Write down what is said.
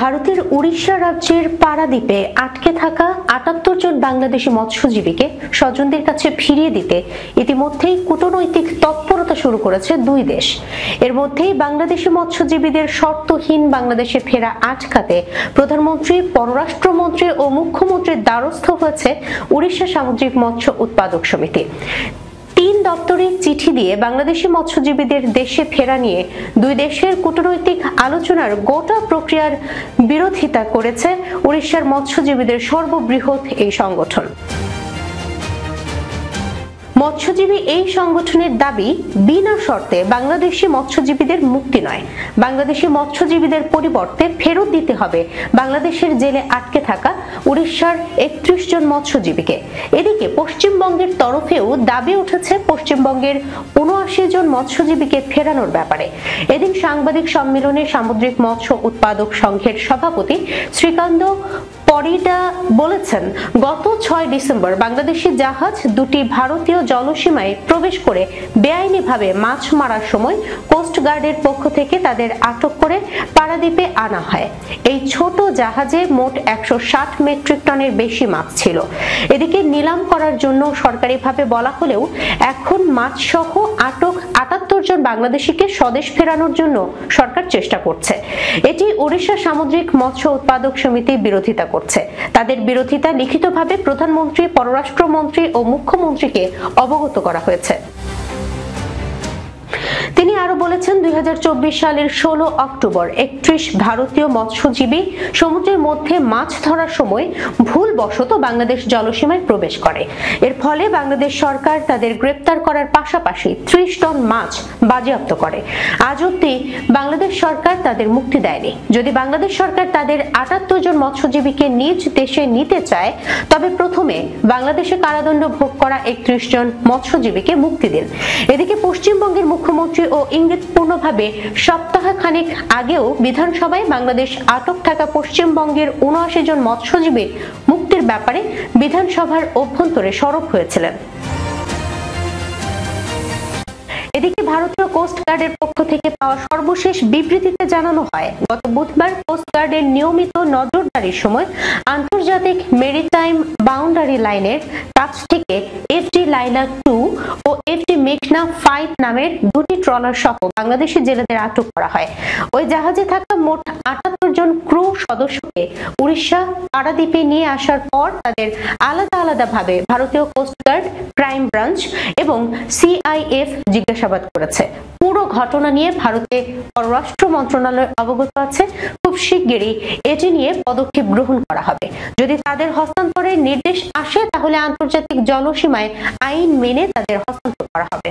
ভারতের উড়িষ্যা রাজ্যের পারাদ্বীপে আটকে থাকা ৭৮ জন বাংলাদেশি মৎস্যজীবীকে স্বজনদের কাছে ফিরিয়ে দিতে ইতিমধ্যেই কূটনৈতিক তৎপরতা শুরু করেছে দুই দেশ। এর মধ্যেই বাংলাদেশি মৎস্যজীবীদের শর্তহীন বাংলাদেশে ফেরা আটকাতে প্রধানমন্ত্রী, পররাষ্ট্রমন্ত্রী ও মুখ্যমন্ত্রীর দ্বারস্থ হয়েছে উড়িষ্যা সামুদ্রিক মৎস্য উৎপাদক সমিতি। ৩ দপ্তরের চিঠি দিয়ে বাংলাদেশি মৎস্যজীবীদের দেশে ফেরা নিয়ে দুই দেশের কূটনৈতিক আলোচনার গোটা প্রক্রিয়ার বিরোধিতা করেছে উড়িষ্যার মৎস্যজীবীদের সর্ববৃহৎ এই সংগঠন। মৎস্যজীবী এই সংগঠনের দাবি, বিনা শর্তে বাংলাদেশি মৎস্যজীবীদের মুক্তি নয়, বাংলাদেশি মৎস্যজীবীদের পরিবর্তে ফেরত দিতে হবে বাংলাদেশের জেলে আটকে থাকা উড়িষ্যার ৩১ জন মৎস্যজীবীকে। এদিকে পশ্চিমবঙ্গের তরফেও দাবি উঠেছে পশ্চিমবঙ্গের ৭৯ জন মৎস্যজীবীকে ফেরানোর ব্যাপারে। এদিন সাংবাদিক সম্মেলনে সামুদ্রিক মৎস্য উৎপাদক সংঘের সভাপতি শ্রীকান্ত পরিডা বলেছেন, গত ৬ ডিসেম্বর বাংলাদেশি জাহাজ দুটি ভারতীয় জলসীমায় প্রবেশ করে বেআইনিভাবে মাছ মারার সময় কোস্টগার্ডের পক্ষ থেকে তাদের আটক করে পারাদ্বীপে আনা হয়। এই ছোট জাহাজে মোট ১৬০ মেট্রিক টনের বেশি মাছ ছিল। এদিকে নিলাম করার জন্য সরকারিভাবে বলা হলেও এখন মাছ সহ আটক ৭৮ জন বাংলাদেশিকে স্বদেশ ফেরানোর জন্য সরকার চেষ্টা করছে। এটি উড়িষ্যা সামুদ্রিক মৎস্য উৎপাদক সমিতি বিরোধিতা করছে। তাদের বিরোধিতা লিখিতভাবে প্রধানমন্ত্রী, পররাষ্ট্রমন্ত্রী ও মুখ্যমন্ত্রীকে অবগত করা হয়েছে। তিনি আরো বলেছেন, ২০২৪ সালের ১৬ অক্টোবর ৩১ ভারতীয় মৎস্যজীবী সমুদ্রের মধ্যে মাছ ধরার সময় ভুলবশত বাংলাদেশ জলসীমায় প্রবেশ করে। এর ফলে বাংলাদেশ সরকার তাদের গ্রেপ্তার করার পাশাপাশি ৩০ টন মাছ বাজেয়াপ্ত করে। আজ অবধি বাংলাদেশ সরকার তাদের মুক্তি দেয়নি। যদি বাংলাদেশ সরকার তাদের ৭৮ জন মৎস্যজীবীকে নিজ দেশে নিতে চায়, তবে প্রথমে বাংলাদেশে কারাদণ্ড ভোগ করা ৩১ জন মৎস্যজীবীকে মুক্তি দিন। এদিকে পশ্চিমবঙ্গের মুখ্যমন্ত্রী ও ইঙ্গিতপূর্ণভাবে সপ্তাহখানেক আগেও বিধানসভায় বাংলাদেশ আটক থাকা পশ্চিমবঙ্গের ৭৯ জন মৎস্যজীবীর মুক্তির ব্যাপারে বিধানসভার অভ্যন্তরে সরব হয়েছিলেন। এদিকে ভারতীয় কোস্টগার্ডের পক্ষ থেকে পাওয়া সর্বশেষ বিবৃতিতে জানানো হয়, গত বুধবার কোস্টগার্ডের নিয়মিত নজরদারির সময় আন্তর্জাতিক মেরিটাইম বাউন্ডারি লাইনের কাছ থেকে এফডি লাইলা 2 ও এফডি মেঘনা 5 নামের দুটি ট্রলার সহ বাংলাদেশি জেলেদের আটক করা হয়। ওই জাহাজে থাকা মোট ৭৮ জন ক্রু সদস্যকে উড়িষ্যা পারাদ্বীপে নিয়ে আসার পর তাদের আলাদা আলাদাভাবে ভারতীয় কোস্টগার্ড, ক্রাইম ব্রাঞ্চ এবং সিআইএফ জিজ্ঞাসাবাদ করেছে। পুরো ঘটনা নিয়ে ভারতে পররাষ্ট্র মন্ত্রণালয় অবগত আছে। খুব শিগগিরই এটি নিয়ে পদক্ষেপ গ্রহণ করা হবে। যদি তাদের হস্তান্তরের নির্দেশ আসে, তাহলে আন্তর্জাতিক জলসীমায় আইন মেনে তাদের হস্তান্তর করা হবে।